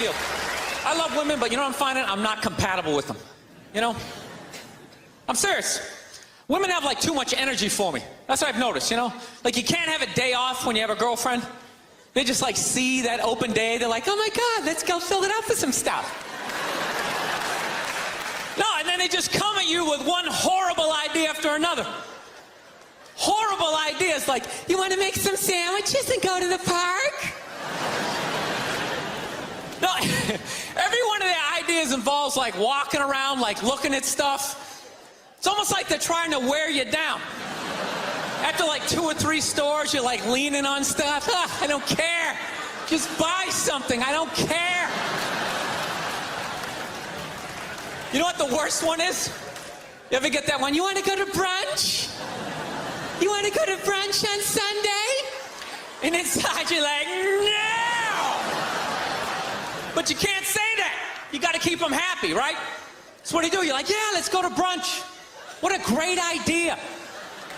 deal. I love women, but you know what I'm finding? I'm not compatible with them. You know? I'm serious. Women have like too much energy for me. That's what I've noticed, you know? Like you can't have a day off when you have a girlfriend. They just like see that open day. They're like, oh my God, let's go fill it up with some stuff. No, and then they just come at you with one horrible idea after another. Horrible ideas like, you want to make some sandwiches and go to the park? No, every one of their ideas involves like walking around, like looking at stuff. It's almost like they're trying to wear you down. After like 2 or 3 stores, you're like leaning on stuff. I don't care. Just buy something. I don't care. You know what the worst one is? You ever get that one? You want to go to brunch? You want to go to brunch on Sunday? And inside you're like, no! But you can't say that. You got to keep them happy, right? So what do? You're like, yeah, let's go to brunch. What a great idea.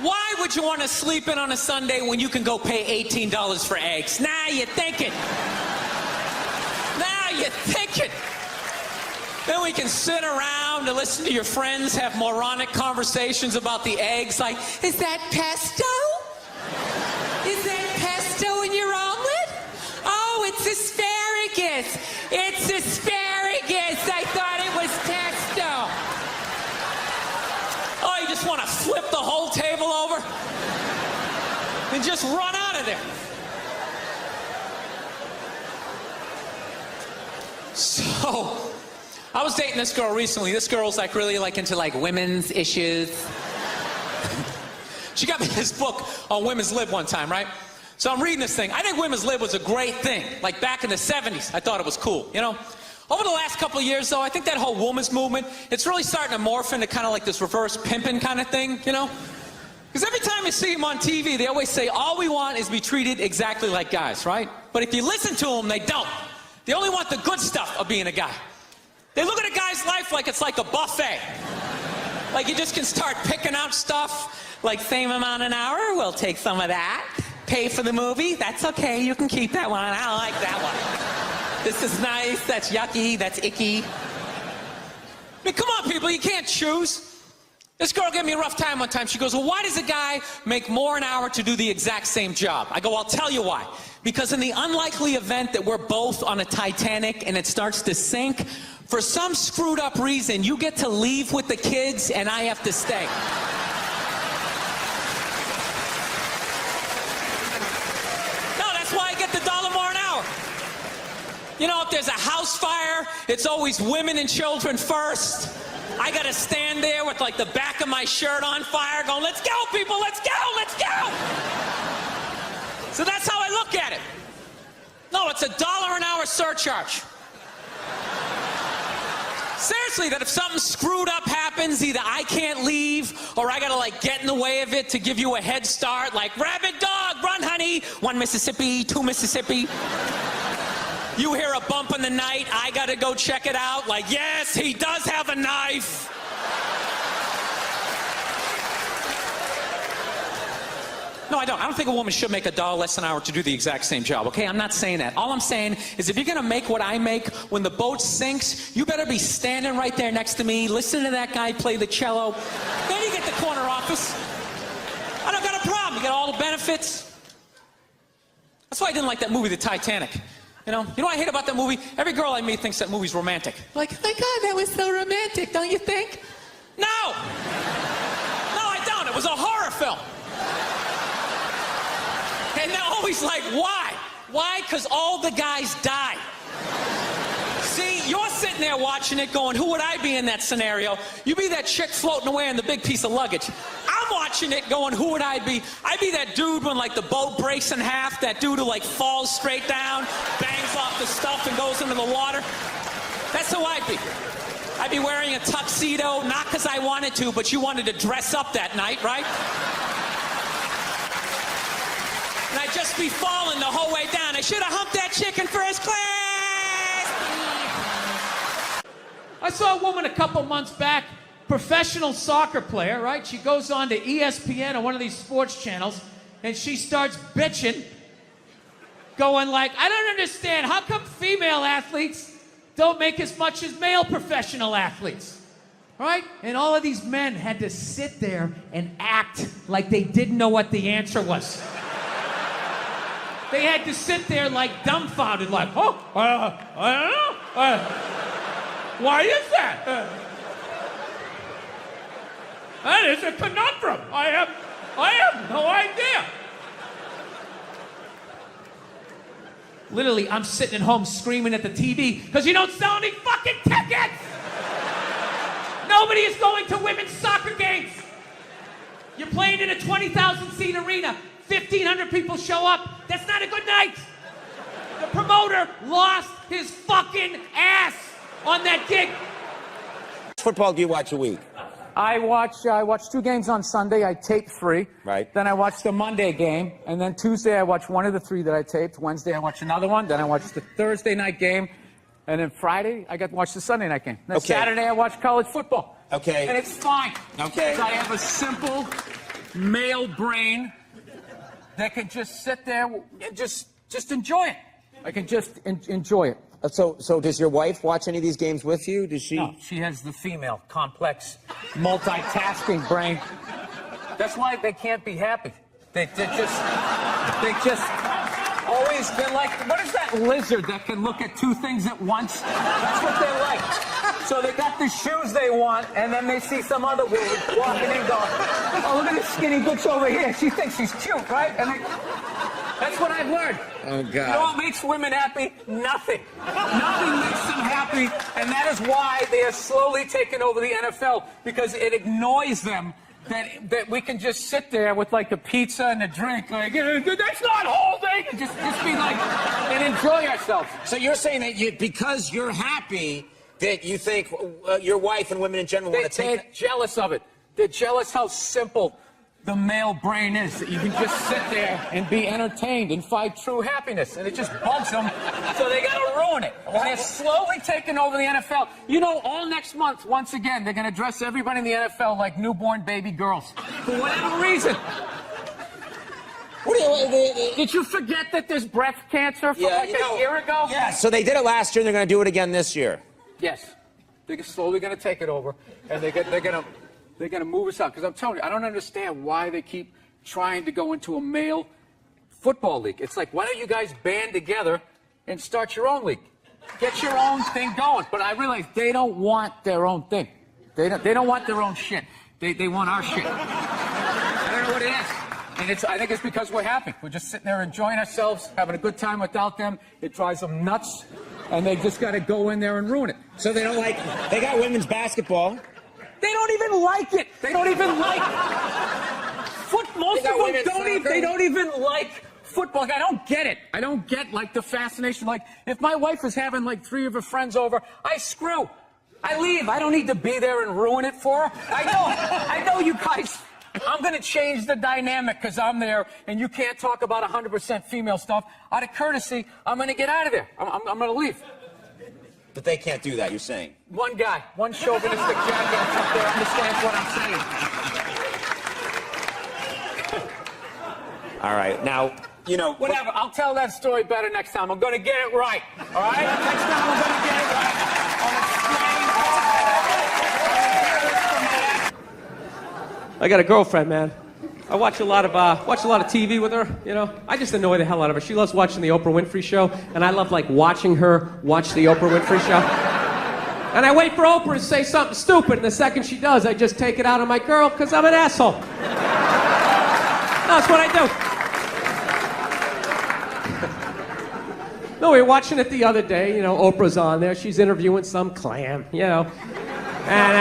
Why would you want to sleep in on a Sunday when you can go pay $18 for eggs? Now you're thinking. Now you're thinking. Then we can sit around and listen to your friends have moronic conversations about the eggs. Like, is that pesto? Is that pesto in your omelet? Oh, it's asparagus. It's asparagus. I thought it was pesto. Oh, you just want to flip the whole table over and just run out of there. So, I was dating this girl recently. This girl's like really like into like women's issues. She got me this book on women's lib one time, right? So I'm reading this thing. I think women's lib was a great thing. Like back in the 70s, I thought it was cool, you know? Over the last couple of years, though, I think that whole women's movement, it's really starting to morph into kind of like this reverse pimping kind of thing, you know? Because every time you see them on TV, they always say, all we want is to be treated exactly like guys, right? But if you listen to them, they don't. They only want the good stuff of being a guy. They look at a guy's life like it's like a buffet. Like you just can start picking out stuff, like same amount an hour, we'll take some of that. Pay for the movie, that's okay, you can keep that one, I don't like that one. This is nice, that's yucky, that's icky. I mean, come on, people, you can't choose. This girl gave me a rough time one time. She goes, well, why does a guy make more an hour to do the exact same job? I go, I'll tell you why. Because in the unlikely event that we're both on a Titanic and it starts to sink, for some screwed up reason, you get to leave with the kids and I have to stay. No, that's why I get the $1 more an hour. You know, if there's a house fire, it's always women and children first. I gotta stand there with like the back of my shirt on fire going, let's go people, let's go, let's go. So that's how I look at it. No, it's a $1 an hour surcharge. Seriously, that if something screwed up happens, either I can't leave or I gotta like get in the way of it to give you a head start, like rabid dog, run honey, 1 Mississippi, 2 Mississippi. You hear a bump in the night, I gotta go check it out, like yes, he does have a knife. No, I don't. I don't think a woman should make $1 less an hour to do the exact same job, okay? I'm not saying that. All I'm saying is if you're gonna make what I make, when the boat sinks, you better be standing right there next to me, listening to that guy play the cello. Then you get the corner office. I don't got a problem. You get all the benefits. That's why I didn't like that movie, The Titanic. You know what I hate about that movie? Every girl I meet thinks that movie's romantic. Like, oh my God, that was so romantic, don't you think? No! No, I don't. It was a horror film. And they're always like, why? Why? Because all the guys die. See, you're sitting there watching it going, who would I be in that scenario? You be that chick floating away in the big piece of luggage. I'm watching it going, who would I be? I'd be that dude when like the boat breaks in half, that dude who like falls straight down, bangs off the stuff and goes into the water. That's who I'd be. I'd be wearing a tuxedo, not because I wanted to, but you wanted to dress up that night, right? And I'd just be falling the whole way down. I should have humped that chick in first class. I saw a woman a couple months back, professional soccer player, right? She goes on to ESPN or one of these sports channels, and she starts bitching going like, I don't understand. How come female athletes don't make as much as male professional athletes? Right? And all of these men had to sit there and act like they didn't know what the answer was. They had to sit there like dumbfounded, like, oh, I don't know. Why is that? That is a conundrum. I have no idea. Literally, I'm sitting at home screaming at the TV because you don't sell any fucking tickets. Nobody is going to women's soccer games. You're playing in a 20,000 seat arena. 1,500 people show up. That's not a good night. The promoter lost his fucking ass on that gig. Which football do you watch a week? I watch 2 games on Sunday. I tape 3. Right. Then I watch the Monday game. And then Tuesday I watch one of the 3 that I taped. Wednesday I watch another one. Then I watch the Thursday night game. And then Friday I get to watch the Sunday night game. Then Okay. Saturday I watch college football. Okay. And it's fine. Okay. Because I have a simple male brain that can just sit there and just enjoy it. I can just enjoy it. So does your wife watch any of these games with you? Does she? No, she has the female, complex, multitasking brain. That's why they can't be happy. They just always, they're like, what is that lizard that can look at 2 things at once? That's what they're like. So they got the shoes they want, and then they see some other woman walking in going, oh, look at this skinny bitch over here. She thinks she's cute, right? And that's what I've learned. Oh, God. You know what makes women happy? Nothing. Nothing makes them happy, and that is why they are slowly taking over the NFL, because it annoys them that we can just sit there with like a pizza and a drink, like, that's not holding, and just be like, and enjoy ourselves. So you're saying that because you're happy, that you think your wife and women in general want to take... They're jealous of it. They're jealous how simple the male brain is, that you can just sit there and be entertained and find true happiness, and it just bugs them, so they gotta ruin it. And they're slowly taking over the NFL. You know, all next month, once again, they're gonna dress everybody in the NFL like newborn baby girls, for whatever reason. Did you forget that there's breast cancer from a year ago? Yeah, so they did it last year, and they're going to do it again this year. Yes. They're slowly going to take it over, and they're going to move us out. Because I'm telling you, I don't understand why they keep trying to go into a male football league. It's like, why don't you guys band together and start your own league? Get your own thing going. But I realize they don't want their own thing. They don't want their own shit. They want our shit. I don't know what it is. And I think it's because we're happy. We're just sitting there enjoying ourselves, having a good time without them. It drives them nuts, and they just got to go in there and ruin it. So they don't like... They got women's basketball. They don't even like it. They don't even like... Most of them they don't even like football. Like, I don't get it. I don't get, like, the fascination. Like, if my wife is having, like, 3 of her friends over, I screw. I leave. I don't need to be there and ruin it for her. I know you guys... I'm going to change the dynamic because I'm there, and you can't talk about 100% female stuff. Out of courtesy, I'm going to get out of there. I'm going to leave. But they can't do that, you're saying? One guy, one chauvinistic jackass up there understands what I'm saying. All right. Now, you know... Whatever. I'll tell that story better next time. I'm going to get it right. All right? Next time I'm going to get it right. I got a girlfriend, man. I watch a lot of TV with her, you know. I just annoy the hell out of her. She loves watching the Oprah Winfrey Show, and I love, like, watching her watch the Oprah Winfrey Show. And I wait for Oprah to say something stupid, and the second she does, I just take it out on my girl, because I'm an asshole. That's what I do. No, we were watching it the other day, you know, Oprah's on there. She's interviewing some clam, you know. And,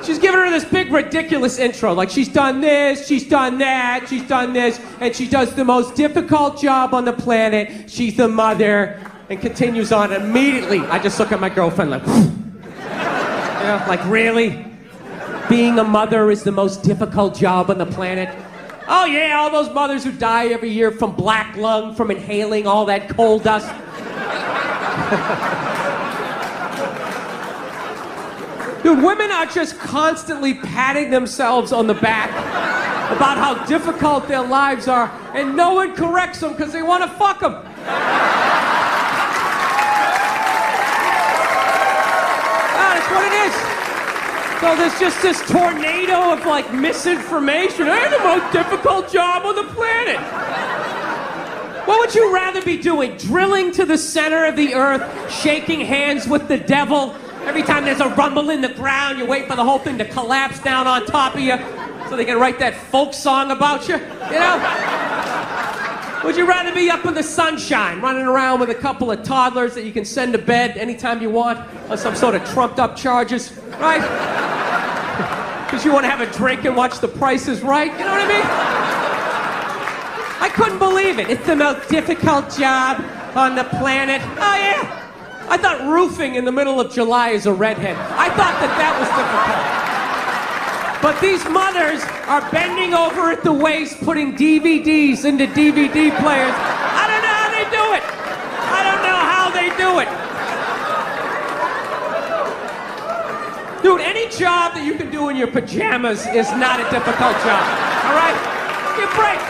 she's giving her this big, ridiculous intro. Like, she's done this, she's done that, she's done this, and she does the most difficult job on the planet. She's the mother, and continues on. Immediately, I just look at my girlfriend like, you know, like, really? Being a mother is the most difficult job on the planet? Oh, yeah, all those mothers who die every year from black lung, from inhaling all that coal dust. Dude, women are just constantly patting themselves on the back about how difficult their lives are, and no one corrects them because they want to fuck them. That's what it is. So there's just this tornado of like misinformation. I have the most difficult job on the planet. What would you rather be doing? Drilling to the center of the earth, shaking hands with the devil? Every time there's a rumble in the ground, you wait for the whole thing to collapse down on top of you so they can write that folk song about you, you know? Would you rather be up in the sunshine, running around with a couple of toddlers that you can send to bed anytime you want on some sort of trumped up charges, right? Because you want to have a drink and watch The Price is Right, you know what I mean? I couldn't believe it. It's the most difficult job on the planet. Oh, yeah. I thought roofing in the middle of July is a redhead. I thought that was difficult. But these mothers are bending over at the waist, putting DVDs into DVD players. I don't know how they do it. I don't know how they do it. Dude, any job that you can do in your pajamas is not a difficult job. All right? Give a break.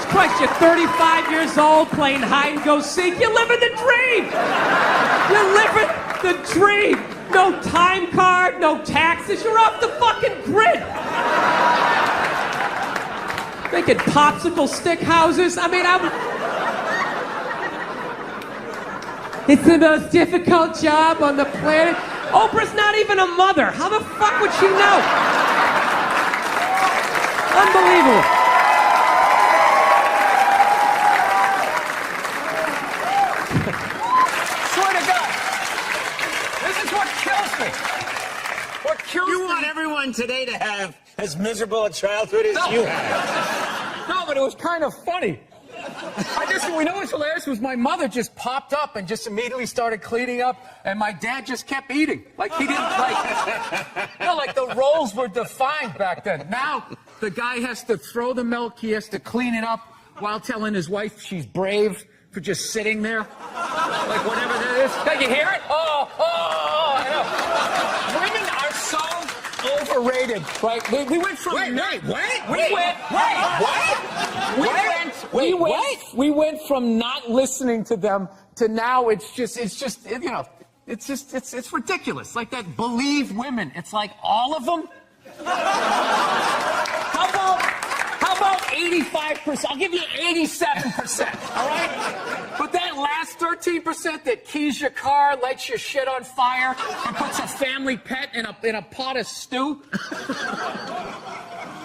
Christ, you're 35 years old playing hide and go seek. You're living the dream. You're living the dream. No time card, no taxes. You're off the fucking grid. Making popsicle stick houses. I mean, it's the most difficult job on the planet. Oprah's not even a mother. How the fuck would she know? Unbelievable. You want everyone today to have as miserable a childhood as you had. No, but it was kind of funny. We know what's hilarious was my mother just popped up and just immediately started cleaning up, and my dad just kept eating. Like he didn't like the roles were defined back then. Now the guy has to throw the milk, he has to clean it up while telling his wife she's brave for just sitting there. Like whatever that is. Can you hear it? Oh, I know. Women are so overrated, right? We went from we went from not listening to them to now it's ridiculous. Like that believe women. It's like all of them. How about 85%? I'll give you 87%, all right? But that last 13% that keys your car, lights your shit on fire, and puts a family pet in a pot of stew.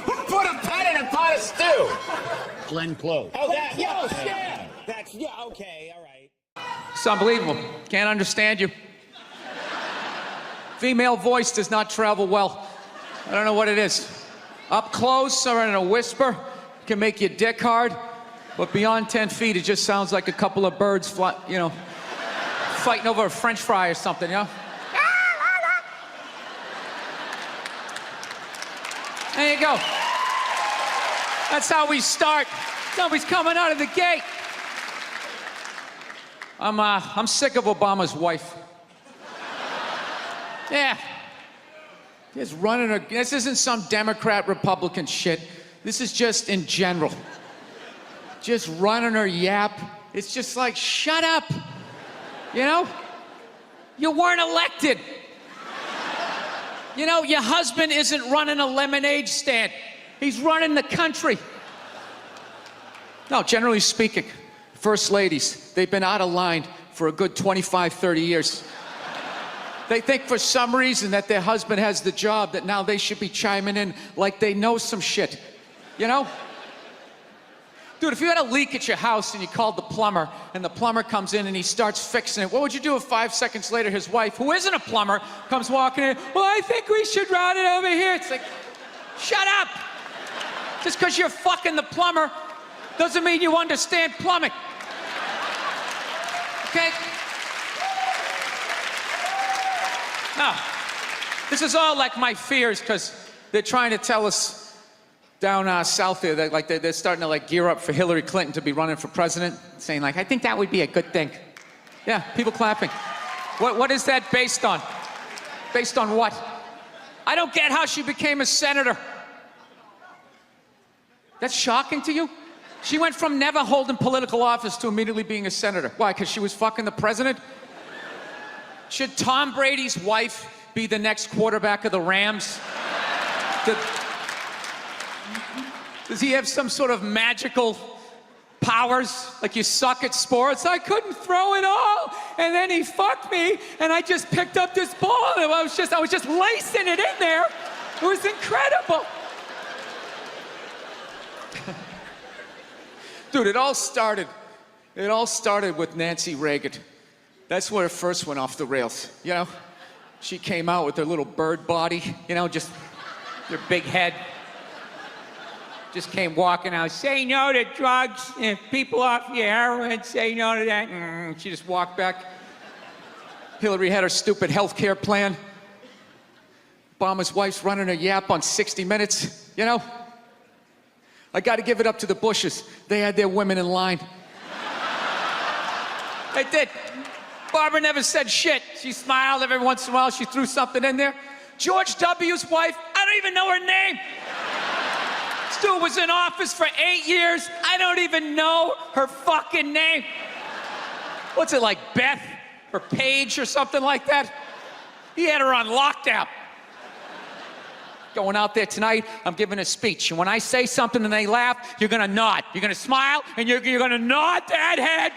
Who put a pet in a pot of stew? Glenn Close. Oh, that, yeah. Okay, all right. It's unbelievable. Can't understand you. Female voice does not travel well. I don't know what it is. Up close or in a whisper can make your dick hard, but beyond 10 feet, it just sounds like a couple of birds fighting over a French fry or something, you know? There you go. That's how we start. Nobody's coming out of the gate. I'm sick of Obama's wife. Yeah. Just running her. This isn't some Democrat Republican shit. This is just in general. Just running her yap. It's just like, shut up. You know? You weren't elected. You know, your husband isn't running a lemonade stand. He's running the country. No, generally speaking, first ladies, they've been out of line for a good 25, 30 years. They think for some reason that their husband has the job, that now they should be chiming in like they know some shit. You know? Dude, if you had a leak at your house and you called the plumber, and the plumber comes in and he starts fixing it, what would you do if 5 seconds later his wife, who isn't a plumber, comes walking in, well, I think we should run it over here. It's like, shut up! Just because you're fucking the plumber doesn't mean you understand plumbing. Okay? No. This is all like my fears, because they're trying to tell us down south there that they're starting to like gear up for Hillary Clinton to be running for president, saying like, I think that would be a good thing. Yeah, people clapping. What is that based on? Based on what? I don't get how she became a senator. That's shocking to you? She went from never holding political office to immediately being a senator. Why, because she was fucking the president? Should Tom Brady's wife be the next quarterback of the Rams? Does he have some sort of magical powers? Like you suck at sports? I couldn't throw it all, and then he fucked me, and I just picked up this ball, and I was just lacing it in there. It was incredible. Dude, it all started with Nancy Reagan. That's where it first went off the rails, you know? She came out with her little bird body, you know, just her big head. Just came walking out, say no to drugs, and people off your heroin, say no to that. She just walked back. Hillary had her stupid health care plan. Obama's wife's running a yap on 60 Minutes, you know? I gotta give it up to the Bushes. They had their women in line. They did. Barbara never said shit. She smiled every once in a while. She threw something in there. George W.'s wife, I don't even know her name. This dude was in office for 8 years. I don't even know her fucking name. What's it, like Beth or Paige or something like that? He had her on lockdown. Going out there tonight, I'm giving a speech. And when I say something and they laugh, you're gonna nod. You're gonna smile, and you're gonna nod that head.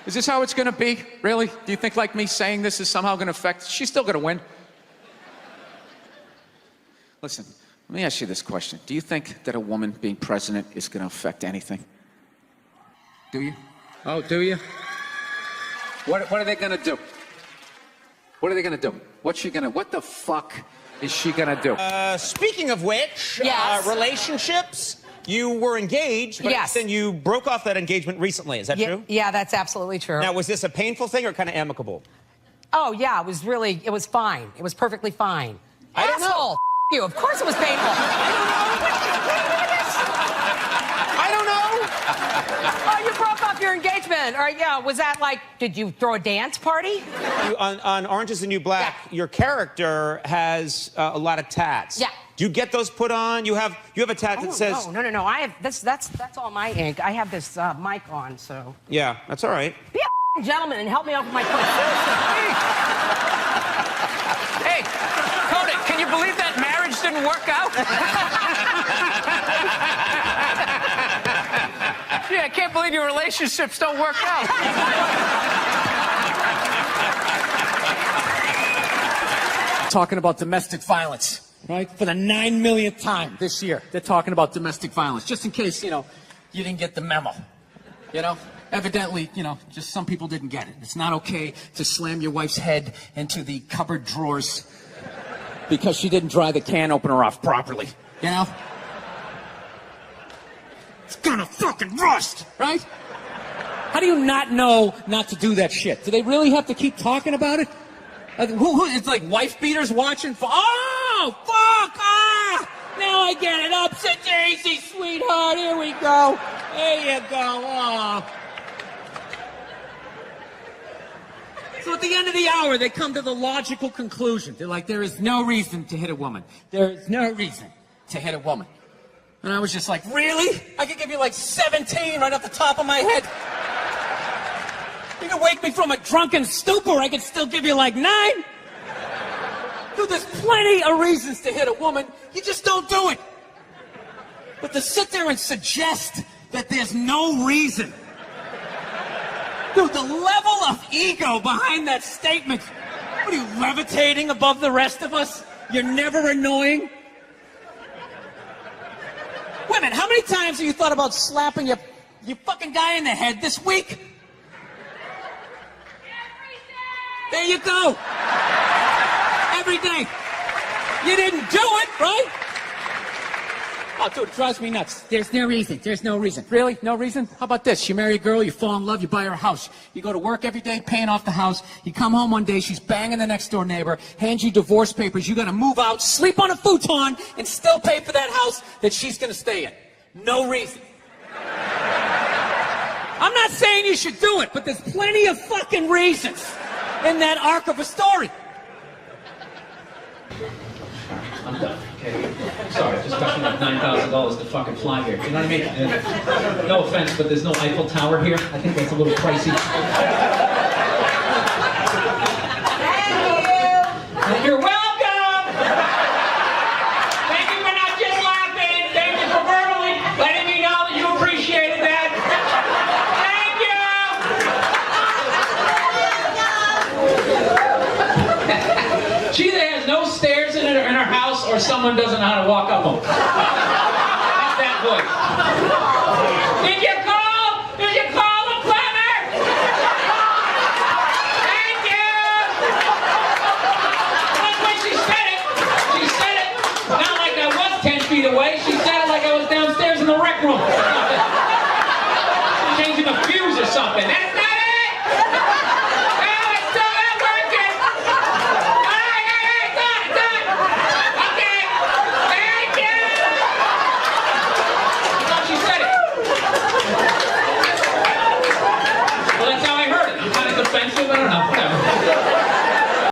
Is this how it's gonna be? Really? Do you think like me saying this is somehow gonna affect? She's still gonna win. Listen, let me ask you this question. Do you think that a woman being president is gonna affect anything? Do you? Oh, do you? What are they gonna do? What are they gonna do? What the fuck is she gonna do? Speaking of which, Yes. relationships, you were engaged, but Yes. then you broke off that engagement recently. Is that true? Yeah, that's absolutely true. Now, was this a painful thing or kind of amicable? Oh, yeah, it was fine. It was perfectly fine. I don't know. Asshole, you. Of course it was painful. I don't know. Oh, you broke off your engagement. Or, yeah, was that like, did you throw a dance party? On Orange is the New Black, your character has a lot of tats. Yeah. Do you get those put on? You have a tat that says... No. I have that's all my ink. I have this mic on, so. Yeah, that's all right. Be a gentleman and help me out with my point. Hey, Kodak, can you believe that marriage didn't work out? Yeah, I can't believe your relationships don't work out. Talking about domestic violence, right? For the 9 millionth time this year, they're talking about domestic violence. Just in case, you didn't get the memo. Evidently, just some people didn't get it. It's not okay to slam your wife's head into the cupboard drawers because she didn't dry the can opener off properly, It's gonna fucking rust, right? How do you not know not to do that shit? Do they really have to keep talking about it? It's like wife beaters watching. Oh, fuck! Ah! Now I get it. Upset daisy, sweetheart. Here we go. There you go. Oh. So at the end of the hour, they come to the logical conclusion. They're like, there is no reason to hit a woman. There is no reason to hit a woman. And I was just like, really? I could give you like 17 right off the top of my head. You can wake me from a drunken stupor, I could still give you like 9. Dude, there's plenty of reasons to hit a woman. You just don't do it. But to sit there and suggest that there's no reason. Dude, the level of ego behind that statement. What are you, levitating above the rest of us? You're never annoying? Wait a minute, how many times have you thought about slapping your fucking guy in the head this week? There you go. Every day. You didn't do it, right? Oh, dude, it drives me nuts. There's no reason. There's no reason. Really? No reason? How about this? You marry a girl, you fall in love, you buy her a house. You go to work every day, paying off the house. You come home one day, she's banging the next door neighbor, hands you divorce papers. You got to move out, sleep on a futon, and still pay for that house that she's going to stay in. No reason. I'm not saying you should do it, but there's plenty of fucking reasons in that arc of a story. done. Okay. Sorry, it just cost me like $9,000 to fucking fly here. You know what I mean? And no offense, but there's no Eiffel Tower here. I think that's a little pricey. You're welcome! Thank you for not just laughing. Thank you for verbally letting me know that you appreciated that. Thank you! She either has no stairs in her house or someone doesn't know how to walk up them. That's that voice. Did you call? Did you call the plumber? Thank you! That's when she said it. She said it not like I was 10 feet away. She said it like I was downstairs in the rec room. Changing a fuse or something. That's not it! No, it's still not working! Hey, done! Okay! Thank you! I thought she said it. Well, that's how I heard it. I'm kind of defensive. I don't know.